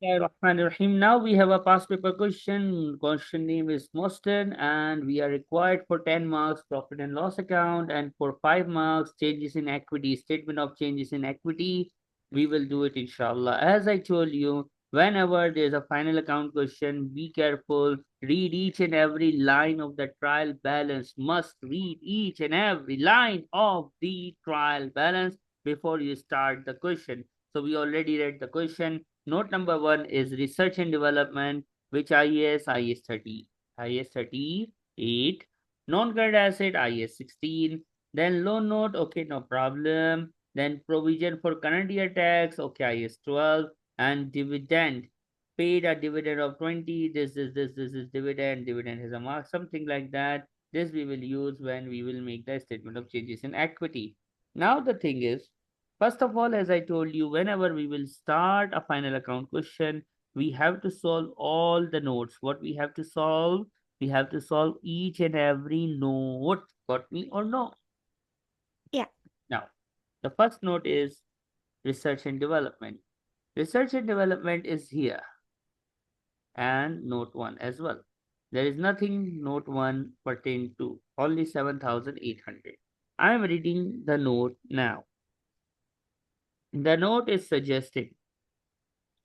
Bismillahirrahmanirrahim. Now we have a past paper question. Question name is MOSTON, and we are required for 10 marks profit and loss account, and for 5 marks changes in equity, statement of changes in equity. We will do it inshallah. As I told you, whenever there's a final account question, be careful. Read each and every line of the trial balance. Must read each and every line of the trial balance before you start the question. So we already read the question. Note number one is research and development, which IS 30, IS 38, non-current asset IS 16, then loan note, okay, no problem. Then provision for current year tax, okay, IS 12, and dividend, paid a dividend of 20. This is dividend. Dividend has a mark, something like that. This we will use when we will make the statement of changes in equity. Now the thing is, first of all, as I told you, whenever we will start a final account question, we have to solve all the notes. What we have to solve? We have to solve each and every note. Got me or no? Yeah. Now, the first note is research and development. Research and development is here, and note 1 as well. There is nothing note 1 pertain to, only 7,800. I am reading the note now. The note is suggesting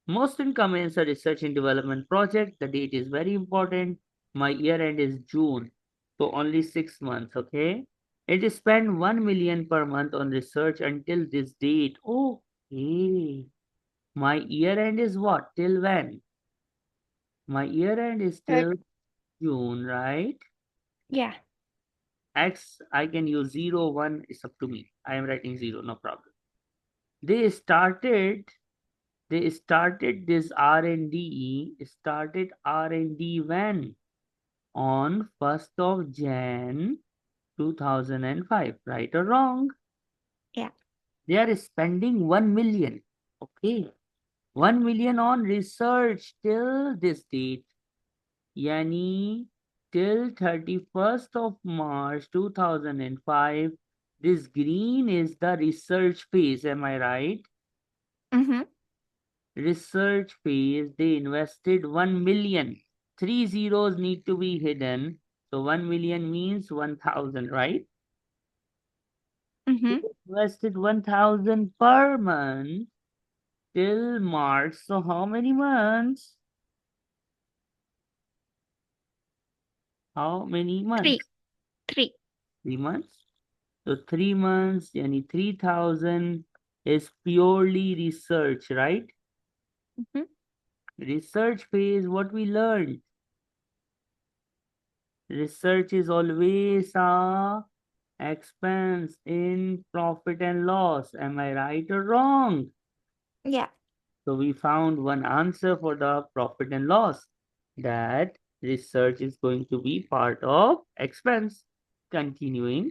MOSTON commence a research and development project. The date is very important. My year end is June, so only 6 months, okay? It is spent 1 million per month on research until this date. Okay. My year end is what? Till when? My year end is Third. till June, right? Yeah. X, I can use 0, 1, it's up to me. I am writing 0, no problem. They started this R&D when? On 1st of Jan 2005, right or wrong? Yeah. They are spending 1 million. Okay. 1 million on research till this date. Yani till 31st of March 2005. This green is the research phase. Am I right? Mm-hmm. Research phase, they invested 1 million. Three zeros need to be hidden. So 1 million means 1,000, right? They Mm-hmm. invested 1,000 per month till March. So how many months? How many Three. months? Three. 3 months. So 3 months, yani 3,000 is purely research, right? Mm-hmm. Research phase, what we learned. Research is always a expense in profit and loss. Am I right or wrong? Yeah. So we found one answer for the profit and loss, that research is going to be part of expense. Continuing,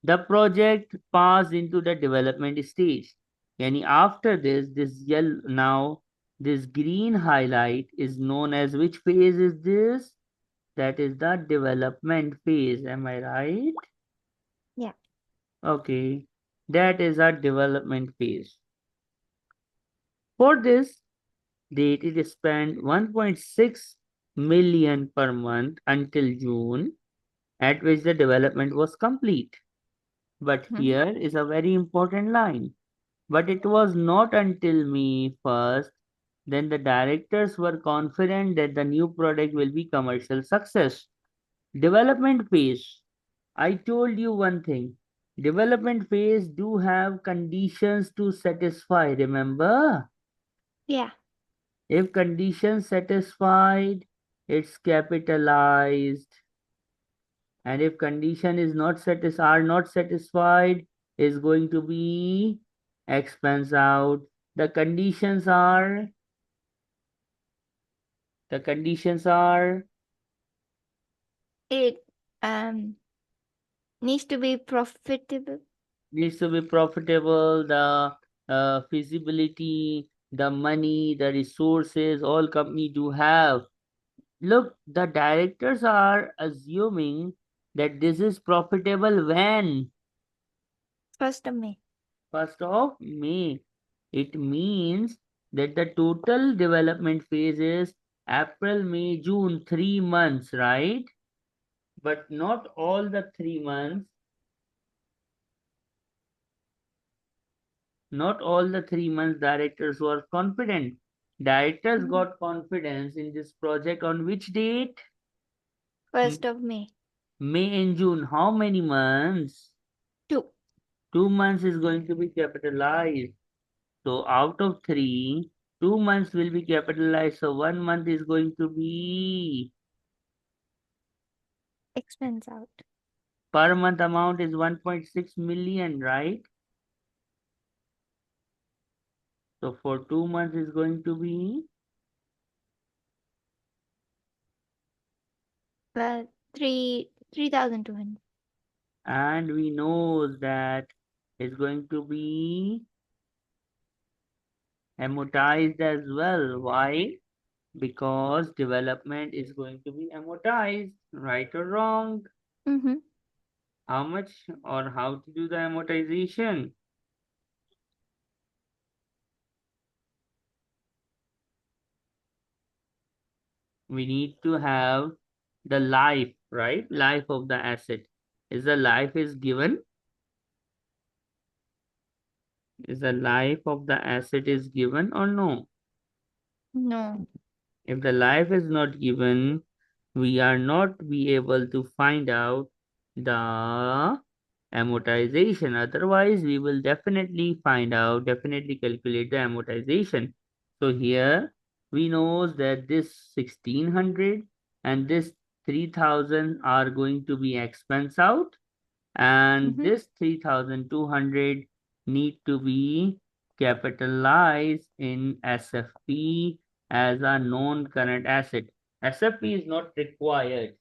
the project passed into the development stage. Yani after this yellow, now this green highlight is known as, which phase is this? That is the development phase. Am I right? Yeah. Okay, that is our development phase. For this, they did spend 1.6 million per month until June, at which the development was complete. But Mm-hmm. here is a very important line. But it was not until May 1st, then the directors were confident that the new product will be commercial success. Development phase. I told you one thing. Development phase do have conditions to satisfy, remember? Yeah. If conditions satisfied, it's capitalized. And if condition is not are not satisfied, is going to be expense out. The conditions are the conditions are It um needs to be profitable. needs to be profitable, the feasibility, the money, the resources, all company do have. Look, the directors are assuming that this is profitable when? 1st of May. 1st of May. It means that the total development phase is April, May, June, 3 months, right? But not all the 3 months, not all the 3 months directors were confident. Directors Mhm. got confidence in this project on which date? 1st of May. May and June. How many months? 2. 2 months is going to be capitalized. So out of three, 2 months will be capitalized. So 1 month is going to be Expense out. per month amount is 1.6 million, right? So for 2 months is going to be, 3,200. and we know that it's going to be amortized as well. Why? Because development is going to be amortized, right or wrong? Mm-hmm. How much or how to do the amortization? We need to have the life, right? Life of the asset. Is the life is given? Is the life of the asset is given or no? No. If the life is not given, we are not be able to find out the amortization. Otherwise, we will definitely find out, definitely calculate the amortization. So here we know that this 1600 and this 3000 are going to be expense out, and Mm-hmm. this 3200 need to be capitalized in SFP as a non-current asset. SFP is not required.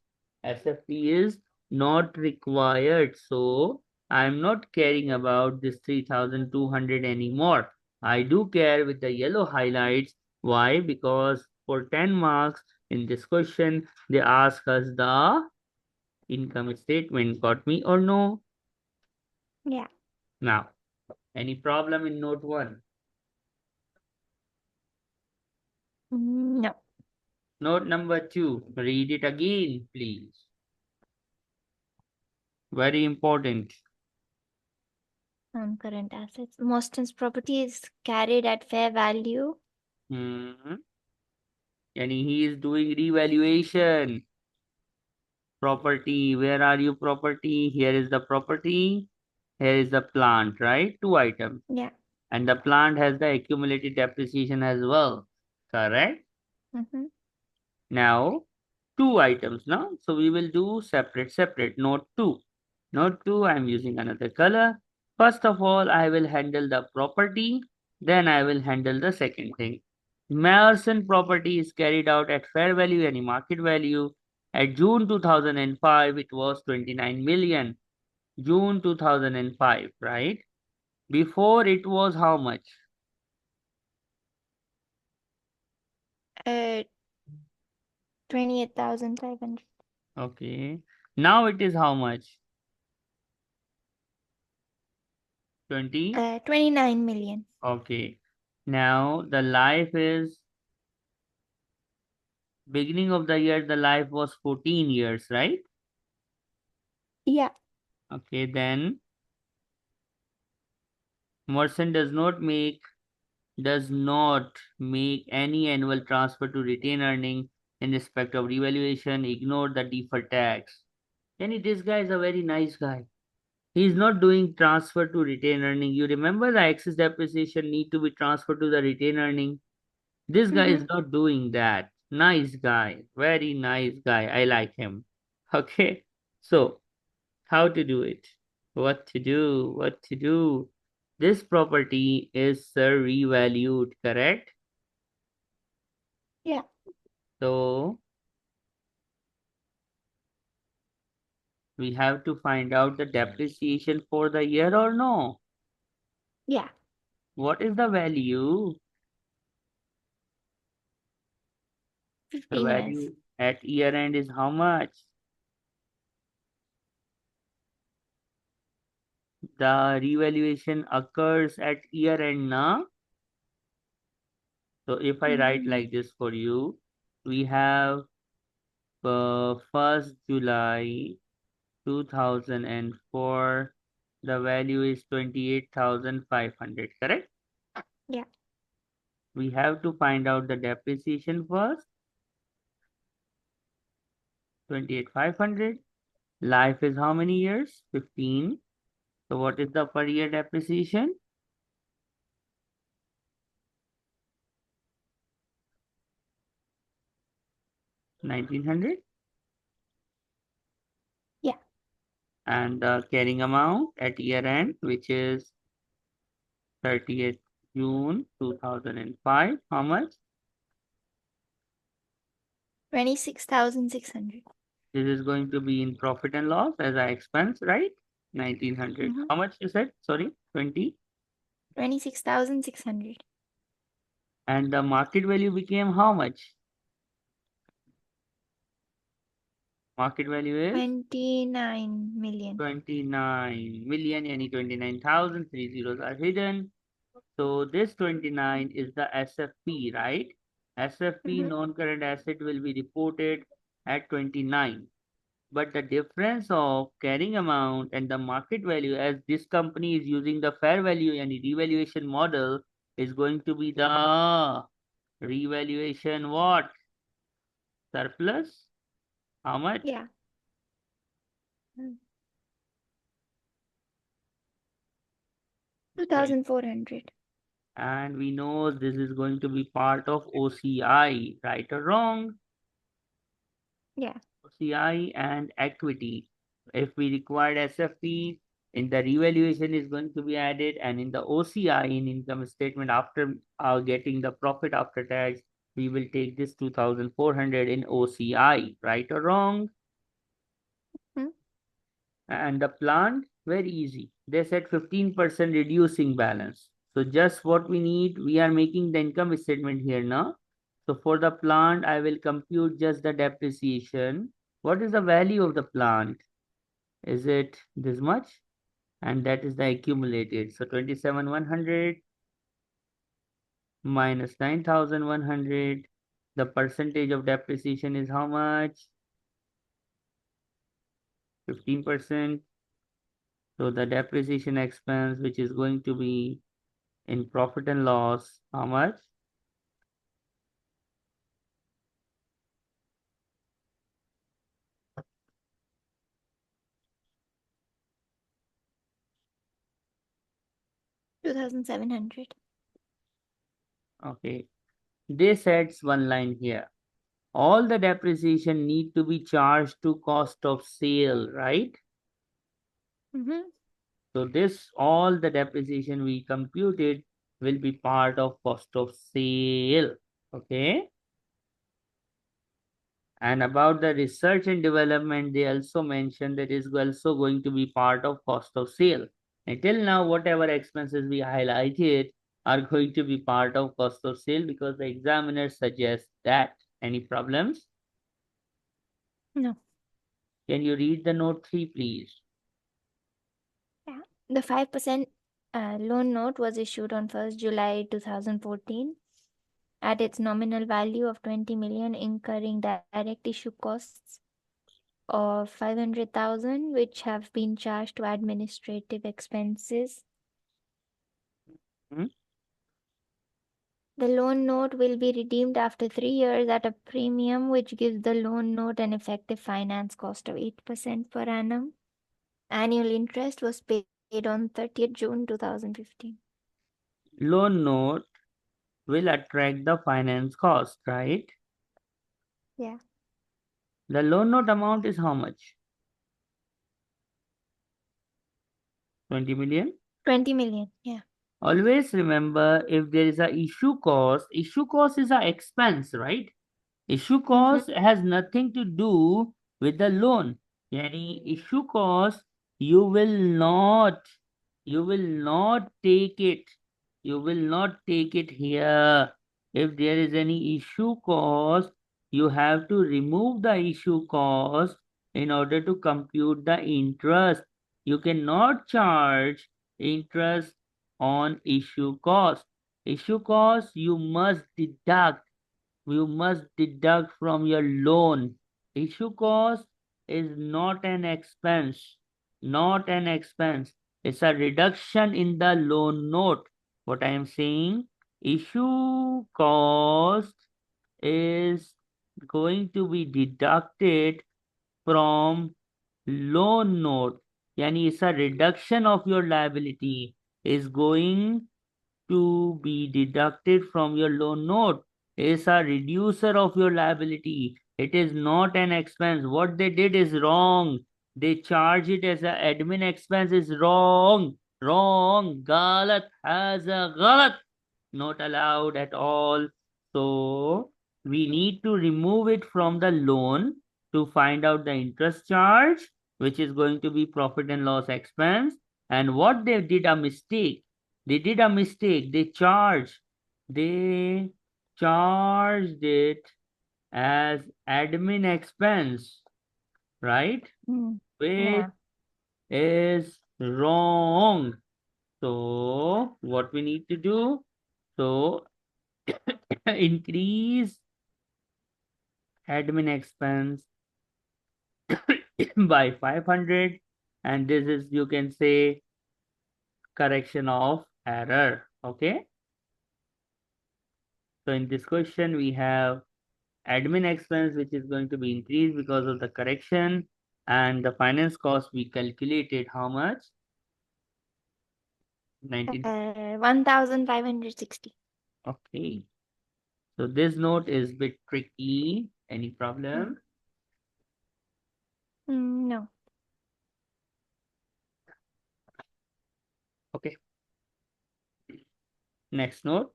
SFP is not required. So I'm not caring about this 3200 anymore. I do care with the yellow highlights. Why? Because for 10 marks in this question, they ask us the income statement. Got me or no? Yeah. Now, any problem in note 1? No. Note number 2, read it again, please. Very important. Non-current assets. Mostyn's property is carried at fair value. Hmm. And he is doing revaluation. Property, where are you property? Here is the property. Here is the plant, right? Two items. Yeah. And the plant has the accumulated depreciation as well. Correct? Mm-hmm. Now, two items now. So we will do separate. Note 2. Note 2, I am using another color. First of all, I will handle the property. Then I will handle the second thing. Meyerson property is carried out at fair value and market value. At June 2005, it was 29 million. June 2005, right? Before it was how much? 28,500. Okay. Now it is how much? 20? 29 million. Okay. Now the life is, beginning of the year, the life was 14 years, right? Yeah. Okay, then merchant does not make any annual transfer to retain earning in respect of revaluation. Ignore the deferred tax. And this guy is a very nice guy. He is not doing transfer to retain earning. You remember the excess depreciation need to be transferred to the retain earning. This guy Mm-hmm. is not doing that. Nice guy. Very nice guy. I like him. Okay. So, how to do it? What to do? What to do? This property is revalued, correct? Yeah. So, we have to find out the depreciation for the year or no? Yeah. What is the value? The 15 years. value at year end is how much? The revaluation occurs at year end, na? So if I write like this for you, we have 1st July 2004, the value is 28,500, correct? Yeah. We have to find out the depreciation first, 28,500. Life is how many years? 15. So what is the per year depreciation? 1900. Yeah. And the carrying amount at year end, which is 30th June 2005, how much? 26,600. This is going to be in profit and loss as a expense, right? 1900. Mm-hmm. How much you said? Sorry, 20. 26,600. And the market value became how much? Market value is 29 million. 29 million, yani 29,000. Three zeros are hidden. So this 29 is the SFP, right? SFP, Mm-hmm. non-current asset, will be reported at 29. But the difference of carrying amount and the market value, as this company is using the fair value and revaluation model, is going to be the revaluation what? Surplus? How much? Yeah. Mm. 2,400. And we know this is going to be part of OCI, right or wrong? Yeah. OCI and equity. If we required SFP, in the revaluation is going to be added, and in the OCI, in income statement, after getting the profit after tax, we will take this 2,400 in OCI, right or wrong? Mm. And the plant, very easy. They said 15% reducing balance. So just what we need, we are making the income statement here now. So for the plant, I will compute just the depreciation. What is the value of the plant? Is it this much? And that is the accumulated. So 27,100 minus 9,100. The percentage of depreciation is how much? 15%. So the depreciation expense, which is going to be in profit and loss, how much? 2,700. Okay. This adds one line here. All the depreciation need to be charged to cost of sale, right? Mm-hmm. So this, all the depreciation we computed will be part of cost of sale. Okay. And about the research and development, they also mentioned that is also going to be part of cost of sale. Until now, whatever expenses we highlighted are going to be part of cost of sale because the examiner suggests that. Any problems? No. Can you read the note 3, please? Yeah. The 5% loan note was issued on 1st July 2014 at its nominal value of 20 million, incurring direct issue costs of 500,000, which have been charged to administrative expenses. Hmm? The loan note will be redeemed after 3 years at a premium, which gives the loan note an effective finance cost of 8% per annum. Annual interest was paid on 30th June 2015. Loan note will attract the finance cost, right? Yeah. The loan note amount is how much? 20 million? 20 million. Yeah. Always remember, if there is a issue cost is a expense, right? Issue Mm-hmm. cost has nothing to do with the loan. Yani issue cost, you will not, you will not take it. You will not take it here. If there is any issue cost, you have to remove the issue cost in order to compute the interest. You cannot charge interest on issue cost. Issue cost you must deduct. You must deduct from your loan. Issue cost is not an expense. Not an expense. It's a reduction in the loan note. What I am saying, issue cost is going to be deducted from loan note. Yani it's a reduction of your liability is going to be deducted from your loan note. Is a reducer of your liability. It is not an expense. What they did is wrong. They charge it as an admin expense is wrong. Wrong. Galat has a galat. Not allowed at all. So we need to remove it from the loan to find out the interest charge, which is going to be profit and loss expense. And what they did a mistake. They did a mistake. They charged it as admin expense, right? Which Yeah. is wrong. So what we need to do? So increase admin expense by 500, and this is, you can say, correction of error. Okay, so in this question we have admin expense which is going to be increased because of the correction, and the finance cost we calculated how much? 19. 1,560. Okay, so this note is bit tricky. Any problem? No. Okay, next note.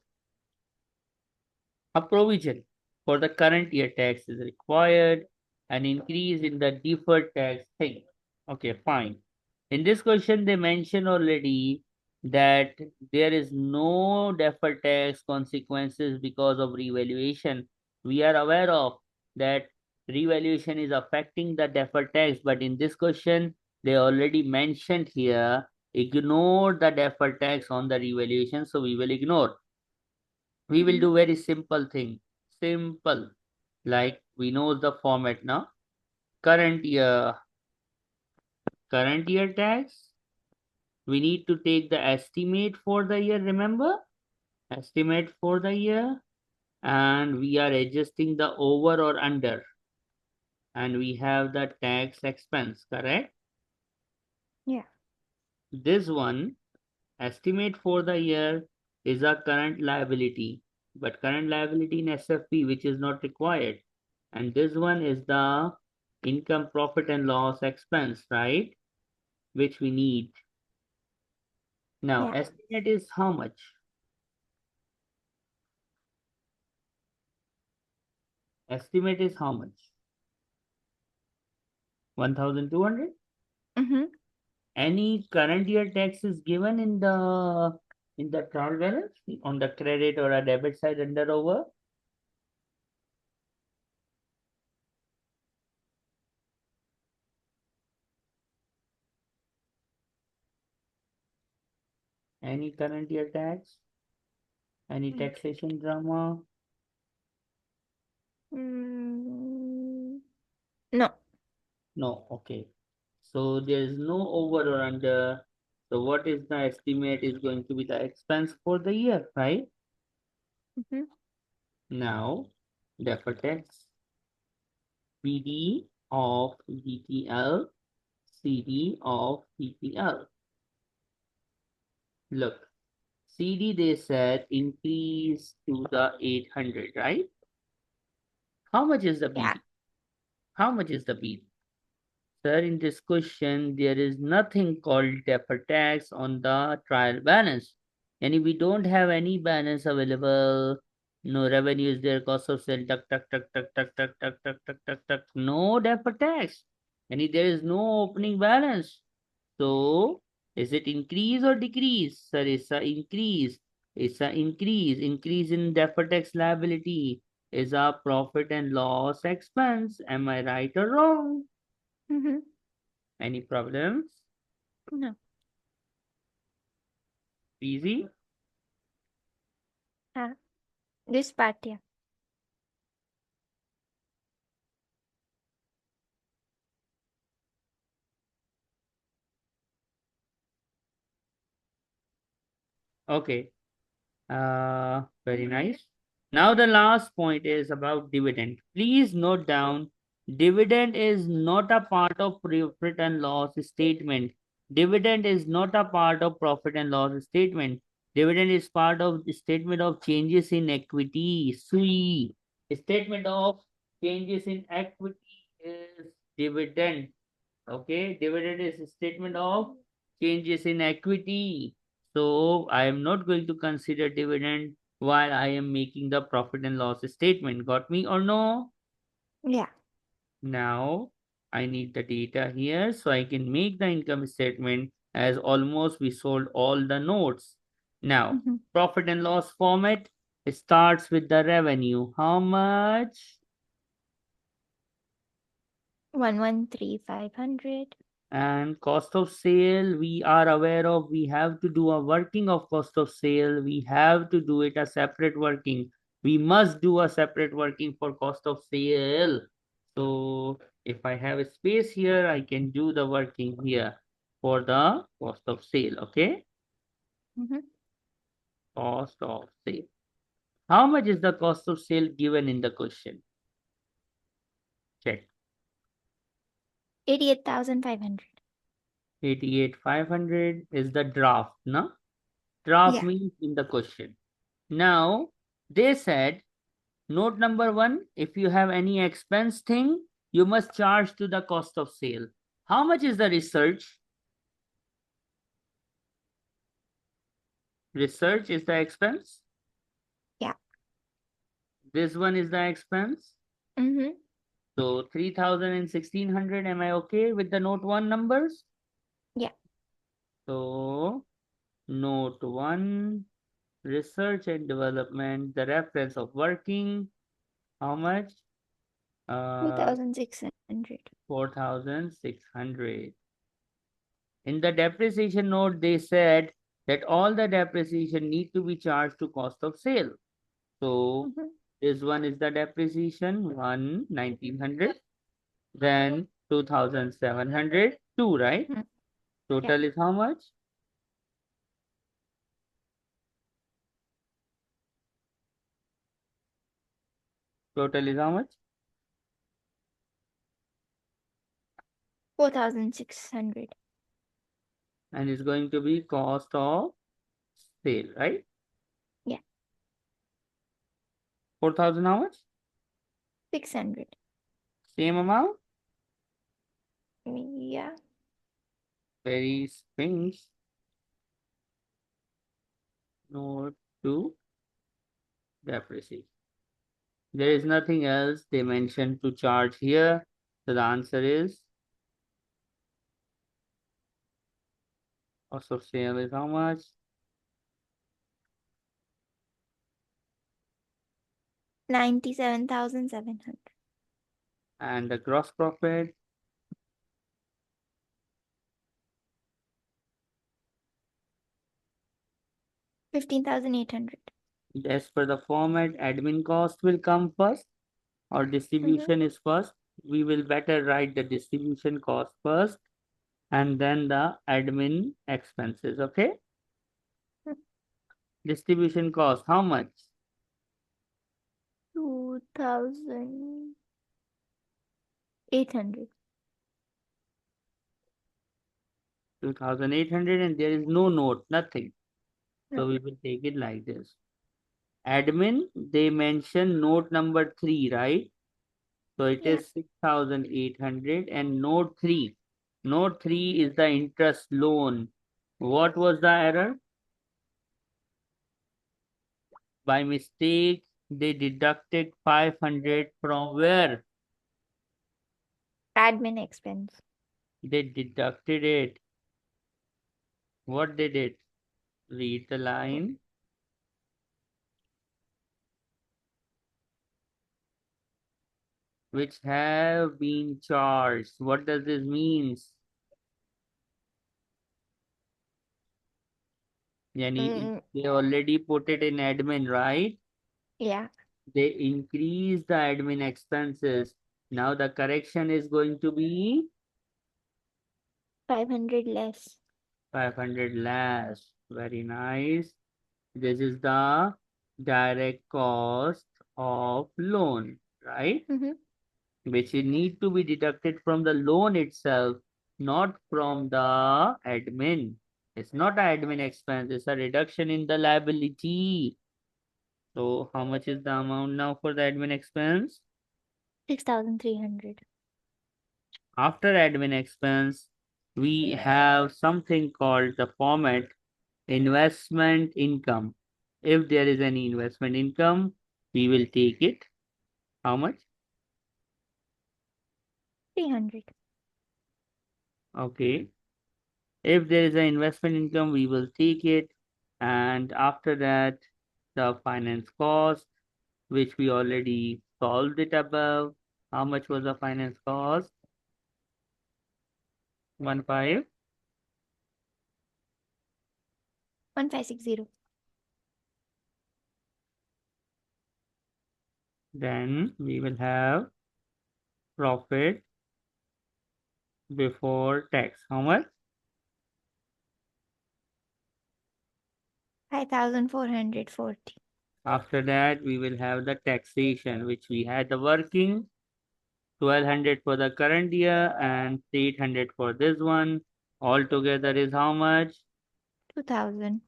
A provision for the current year tax is required. An increase in the deferred tax thing. Okay, fine. In this question, they mention already that there is no deferred tax consequences because of revaluation. We are aware of that revaluation is affecting the deferred tax, but in this question, they already mentioned here, ignore the deferred tax on the revaluation, so we will ignore. We will do very simple thing. Simple. Like we know the format now. Current year. Current year tax. We need to take the estimate for the year. Remember? Estimate for the year. And we are adjusting the over or under. And we have the tax expense. Correct? Yeah. This one, estimate for the year, is a current liability. But current liability in SFP, which is not required. And this one is the income, profit and loss expense, right? Which we need. Now, Yeah. estimate is how much? Estimate is how much? 1,200? Mm-hmm. Any current year tax is given in the trial balance on the credit or a debit side under over? Any current year tax? Any taxation drama? No. No, okay. So there is no over or under. So what is the estimate is going to be the expense for the year, right? Mm-hmm. Now, deferred tax, PD of DTL, CD of PTL. Look, CD they said increase to the 800, right? How much is the Yeah. PD? How much is the PD? Sir, in this question, there is nothing called deferred tax on the trial balance. And we don't have any balance available. No revenue is there, cost of sale, tuck, tuck, tuck, tuck, tuck, tuck, tuck, tuck, tuck, tuck, tuck. No deferred tax. And there is no opening balance. So, is it increase or decrease? Sir, it's a increase. It's a increase. Increase in deferred tax liability is a profit and loss expense. Am I right or wrong? Mm-hmm. Any problems? No. Easy? This part, yeah. Okay. Very nice. Now the last point is about dividend. Please note down, dividend is not a part of profit and loss statement. Dividend is not a part of profit and loss statement. Dividend is part of the statement of changes in equity. SUI. Statement of changes in equity is dividend. Okay, dividend is a statement of changes in equity. So I am not going to consider dividend while I am making the profit and loss statement. Got me or no? Yeah. Now I need the data here so I can make the income statement as almost we sold all the notes. Now, Mm-hmm. profit and loss format starts with the revenue. How much? 113,500. And cost of sale, we are aware of, we have to do a working of cost of sale. We have to do it a separate working. We must do a separate working for cost of sale. So if I have a space here, I can do the working here for the cost of sale. Okay. Mm-hmm. Cost of sale. How much is the cost of sale given in the question? Check. 88,500. 88,500 is the draft, no? Draft Yeah. means in the question. Now, they said, note number one, if you have any expense thing, you must charge to the cost of sale. How much is the research? Research is the expense. Yeah. This one is the expense. Mm-hmm. So 3,000 and 1,600. Am I okay with the note one numbers? Yeah. So note one, research and development, the reference of working. How much? 2,600. 4,600. In the depreciation note, they said that all the depreciation need to be charged to cost of sale. So Mm-hmm. this one is the depreciation, 1,900, then 2,700, 2, right? Mm-hmm. Yeah. Total is how much? Total is how much? 4,600. And it's going to be cost of sale, right? Yeah. 4,000 how much? 600. Same amount? Yeah. Very strange. Note to depreciation. There is nothing else they mentioned to charge here. So the answer is cost of sale is how much? 97,700. And the gross profit 15,800. as per the format, admin cost will come first or Mm-hmm. distribution is first. We will better write the distribution cost first and then the admin expenses. Okay. Distribution cost, how much? 2,800. 2,800 and there is no note, nothing. So No. we will take it like this. Admin, they mention note number 3, right? So it Yeah. is 6,800 and note 3. Note 3 is the interest loan. What was the error? By mistake, they deducted 500 from where? Admin expense. They deducted it. What they did? Read the line. Which have been charged. What does this mean? Yani Mm, they already put it in admin, right? yeah, They increase the admin expenses. Now the correction is going to be 500 less. 500 less. Very nice. This is the direct cost of loan, right? Mm-hmm. Which need to be deducted from the loan itself, not from the admin. It's not an admin expense, it's a reduction in the liability. So how much is the amount now for the admin expense? 6,300. After admin expense, we have something called the format investment income. If there is any investment income, we will take it. How much? 300. Okay. If there is an investment income, we will take it. And after that, the finance cost, which we already solved it above. How much was the finance cost? 15. 1560. Then we will have profit before tax. How much? 5,440. After that, we will have the taxation, which we had the working 1200 for the current year and 800 for this one. Altogether is how much? 2,000.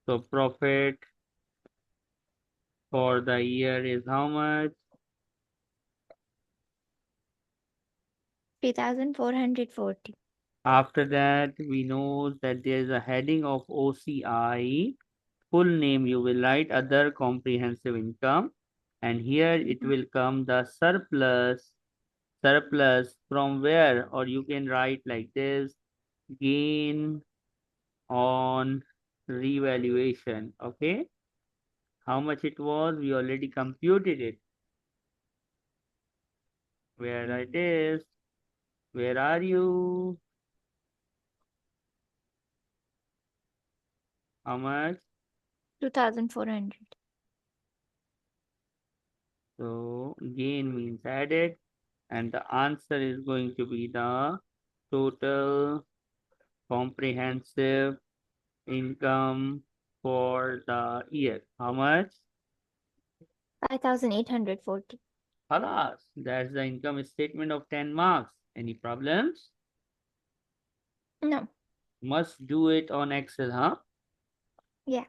So profit for the year is how much? 3,440. After that, we know that there is a heading of OCI. Full name you will write other comprehensive income. And here it Mhm. will come the surplus. Surplus from where? Or you can write like this. Gain on revaluation. Okay. How much it was? We already computed it. Where it is? Where are you? How much? 2,400. So gain means added, and the answer is going to be the total comprehensive income for the year. How much? 5,840. Halas. That's the income statement of 10 marks. Any problems? No. Must do it on Excel, huh? Yeah.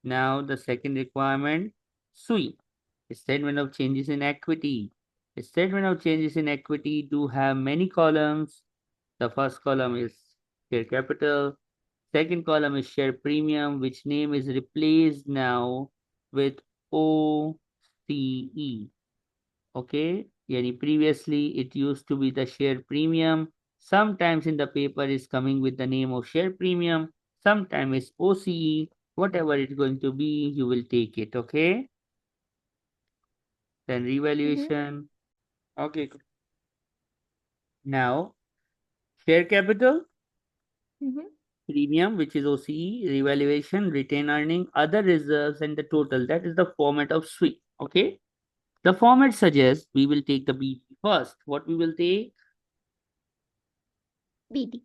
Now the second requirement, SUI, statement of changes in equity. Statement of changes in equity do have many columns. The first column is share capital. Second column is share premium, which name is replaced now with OCE. Okay, yani previously it used to be the share premium. Sometimes in the paper is coming with the name of share premium. Sometimes it's OCE. Whatever it's going to be, you will take it. Okay. Then Mm-hmm. revaluation. Okay. Now share capital, Mm-hmm. premium, which is OCE, revaluation, retain earning, other reserves, and the total. That is the format of SWIFT. Okay. The format suggests we will take the BD first. What we will take? BD.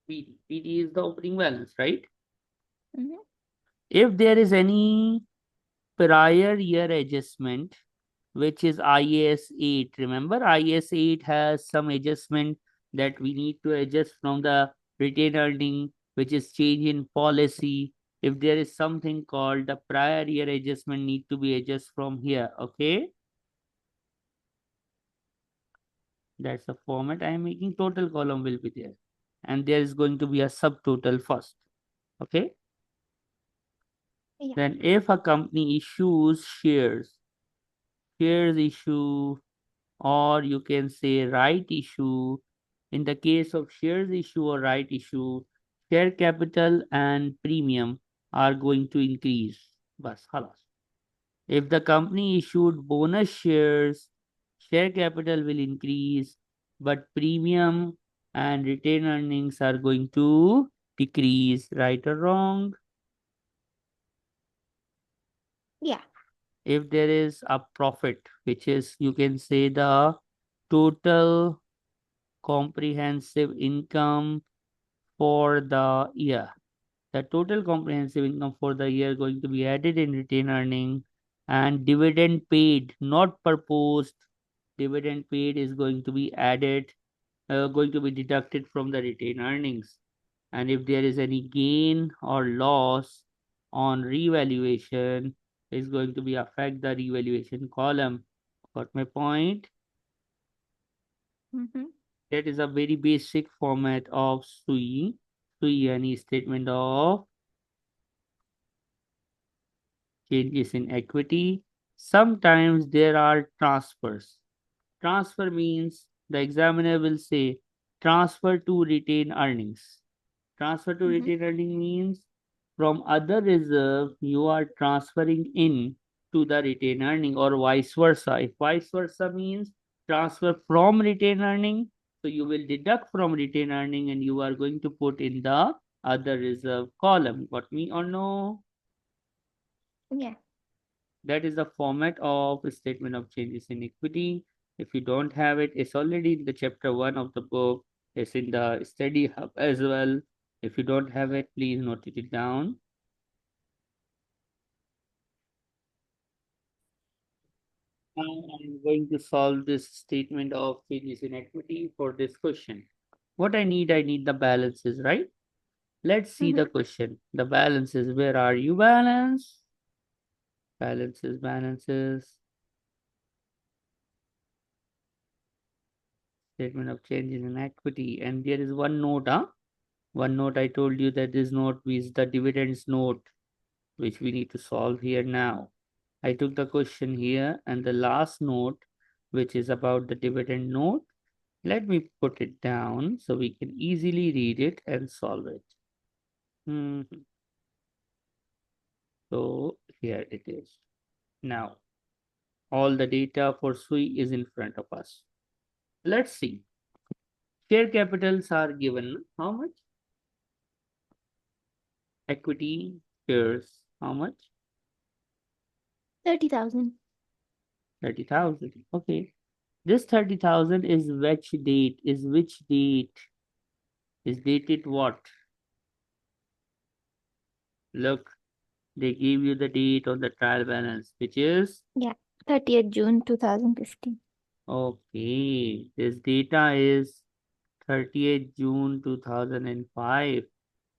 BD. BD is the opening balance, right? Mm-hmm. If there is any prior year adjustment, which is IAS 8, remember IAS 8 has some adjustment that we need to adjust from the retained earning, which is change in policy. If there is something called the prior year adjustment need to be adjusted from here, okay? That's the format I am making. Total column will be there. And there is going to be a subtotal first, okay? Yeah. Then if a company issues shares issue, or you can say right issue. In the case of shares issue or right issue, share capital and premium are going to increase. Bas, halas. If the company issued bonus shares, share capital will increase. but premium and retained earnings are going to decrease, right or wrong? Yeah. If there is a profit, which is, you can say, the total comprehensive income for the year. The total comprehensive income for the year going to be added in retained earning, and dividend paid, not proposed, dividend paid is going to be added, going to be deducted from the retained earnings. And if there is any gain or loss on revaluation, is going to be affect the revaluation column. Got my point? Mm-hmm. That is a very basic format of SUI. SUI, any statement of changes in equity. Sometimes there are transfers. Transfer means the examiner will say transfer to retain earnings. Transfer to Mm-hmm. retained earning means from other reserve you are transferring in to the retained earning, or vice versa. If vice versa means transfer from retained earning, so you will deduct from retained earning and you are going to put in the other reserve column. Got me or no? Yeah. That is the format of statement of changes in equity. If you don't have it, it's already in the chapter 1 of the book. It's in the study hub as well. If you don't have it, please note it down. Now I'm going to solve this statement of changes in equity for this question. What I need the balances, right? Let's see Mm-hmm. the question. The balances, where are you, balance? Balances, balances. Statement of changes in equity. And there is one note, huh? One note I told you that this note is the dividends note, which we need to solve here now. I took the question here and the last note, which is about the dividend note. Let me put it down so we can easily read it and solve it. Mhm. So here it is. Now, all the data for SUI is in front of us. Let's see. Share capitals are given how much? Equity shares how much? 30,000. 30,000. Okay. This 30,000 is which date? Is which date? Is dated what? Look, they give you the date on the trial balance, which is Yeah. 30th June 2015. okay. This data is 30th June 2005,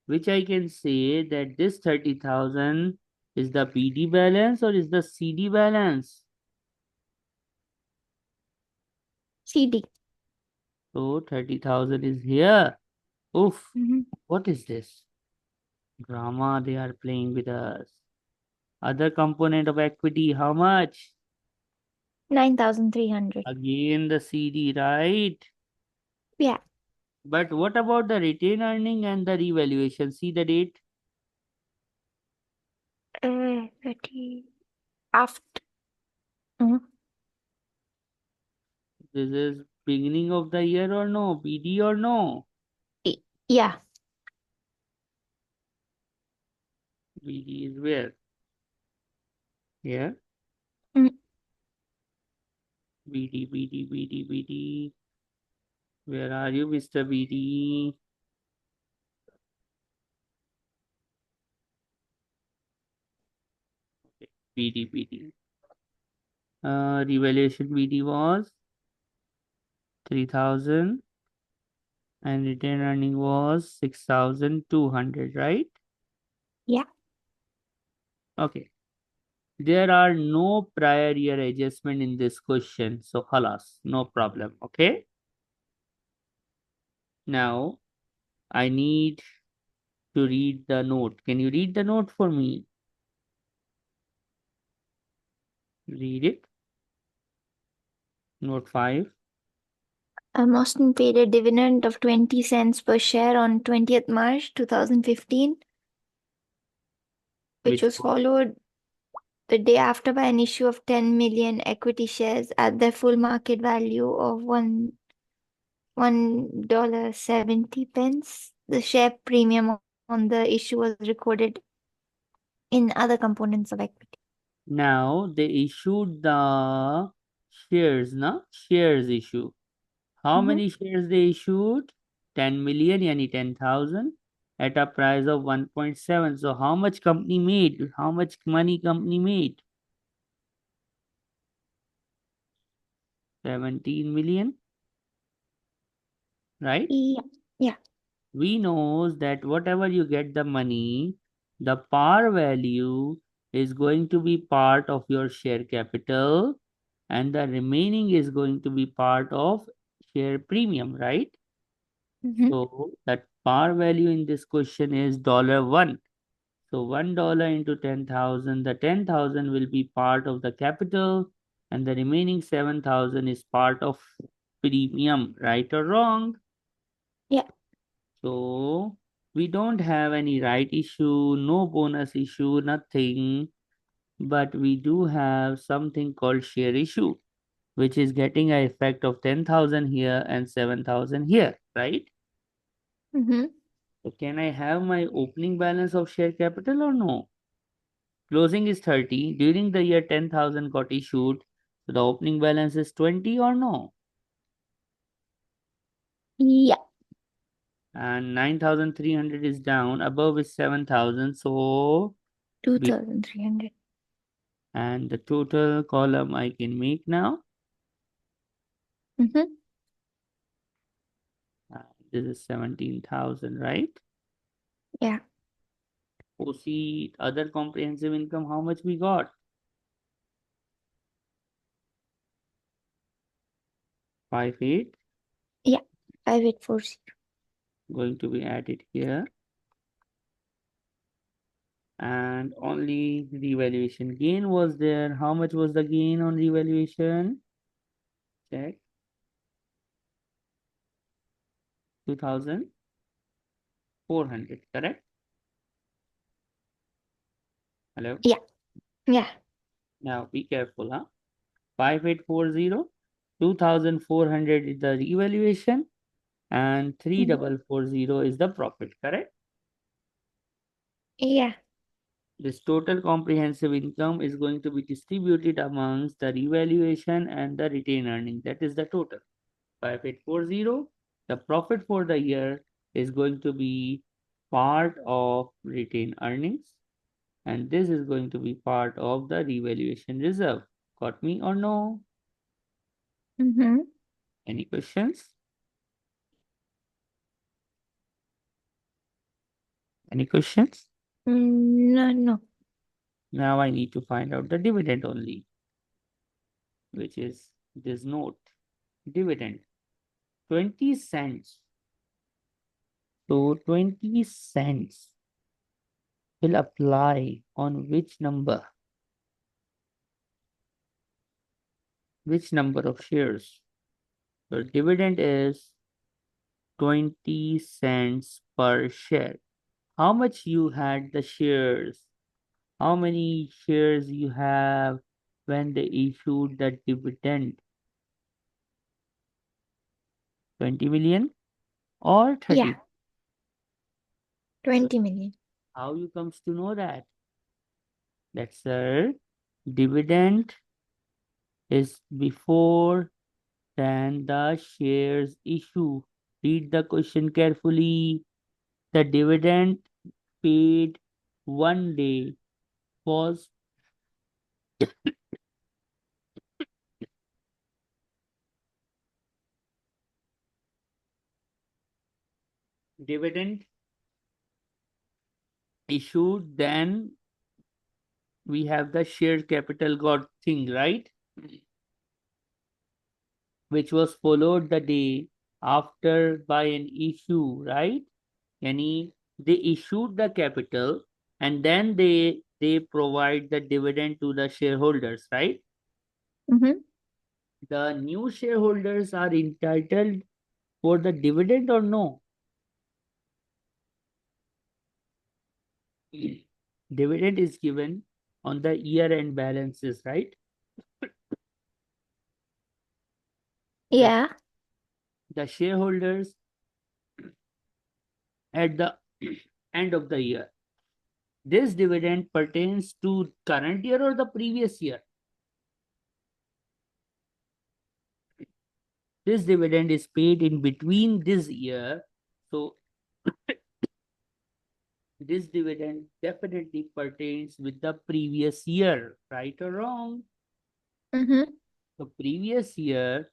which I can say that this 30,000 is the BD balance or is the CD balance? CD. So 30,000 is here. Oof, Mm-hmm. what is this? Drama they are playing with us. Other component of equity, how much? 9,300. Again the CD, right? Yeah. But what about the retained earning and the revaluation? See the date? 30. After. Mm-hmm. This is beginning of the year or no? BD or no? Yeah. BD is where? Yeah. Mm. BD. Where are you, Mr. BD? BD. Revaluation BD was 3,000 and retained earning was 6,200, right? Yeah. Okay. There are no prior year adjustment in this question. So, halas, no problem. Okay. Now, I need to read the note. Can you read the note for me? Read it. Note 5. MOSTON paid a dividend of 20 cents per share on 20th March 2015, which Which was followed the day after by an issue of 10 million equity shares at their full market value of $1.70. The share premium on the issue was recorded in other components of equity. Now they issued the shares, na? Shares issue. How Mhm. many shares they issued? 10 million, yani 10,000 at a price of 1.7. So how much company made? How much money company made? 17 million, right? Yeah. Yeah. We knows that whatever you get the money, the par value is going to be part of your share capital and the remaining is going to be part of share premium, right? Mhm. So that par value in this question is $1. So $1 into 10,000, the 10,000 will be part of the capital and the remaining 7,000 is part of premium, right or wrong? Yeah. So we don't have any right issue, no bonus issue, nothing, but we do have something called share issue, which is getting an effect of 10,000 here and 7,000 here, right? Mhm. So can I have my opening balance of share capital or no? Closing is 30. During the year 10,000 got issued. So the opening balance is 20 or no? Yeah. And 9,300 is down. Above is 7,000. So, 2,300. and the total column I can make now. Mhm. This is 17,000, right? Yeah. OC, other comprehensive income, how much we got? 58, Yeah. 5840. going to be added here. And only revaluation gain was there. How much was the gain on revaluation? Check. 2,400, correct? Hello? Yeah. Yeah. Now be careful, huh? 5840, 2,400 is the revaluation, and Mhm. 3,440 is the profit, correct? Yeah. This total comprehensive income is going to be distributed amongst the revaluation and the retained earning. That is the total. 5840. The profit for the year is going to be part of retained earnings, and this is going to be part of the revaluation reserve. Got me or no? Mhm. Any questions? Any questions? No. No. Now I need to find out the dividend only, which is this note. Dividend 20 cents. So 20 cents will apply on which number? Which number of shares? So dividend is 20 cents per share. How much you had the shares? How many shares you have when they issued the dividend? 20 million or Yeah. 30? 20 million. How you comes to know that? That sir, dividend is before than the shares issue. Read the question carefully. The dividend paid one day was dividend issued, then we have the share capital got thing, right? Which was followed the day after by an issue, right? Yani they issued the capital and then they provide the dividend to the shareholders, right? Mhm. The new shareholders are entitled for the dividend or no? Dividend is given on the year end balances, right? The Yeah. the shareholders at the end of the year. This dividend pertains to current year or the previous year. This dividend is paid in between this year. So this dividend definitely pertains with the previous year, right or wrong? Mm-hmm. The previous year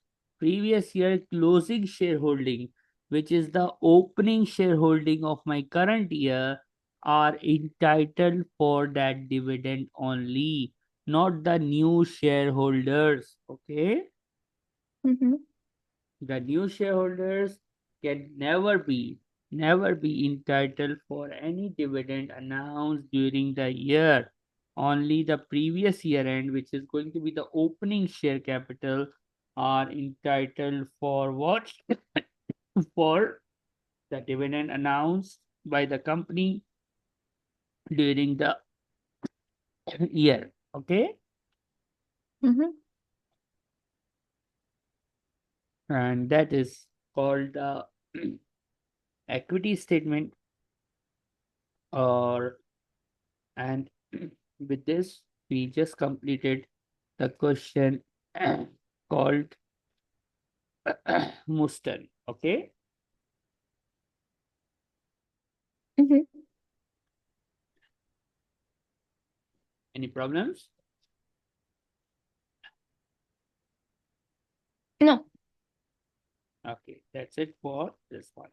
closing shareholding, which is the opening shareholding of my current year, are entitled for that dividend only, not the new shareholders. Okay, Mm-hmm. the new shareholders can never be entitled for any dividend announced during the year. Only the previous year end, which is going to be the opening share capital, are entitled for what? For the dividend announced by the company during the year. Okay, Mm-hmm. and that is called the equity statement. Or and with this, we just completed the question called MOSTON. Okay, Mm-hmm. any problems? No. Okay, that's it for this one.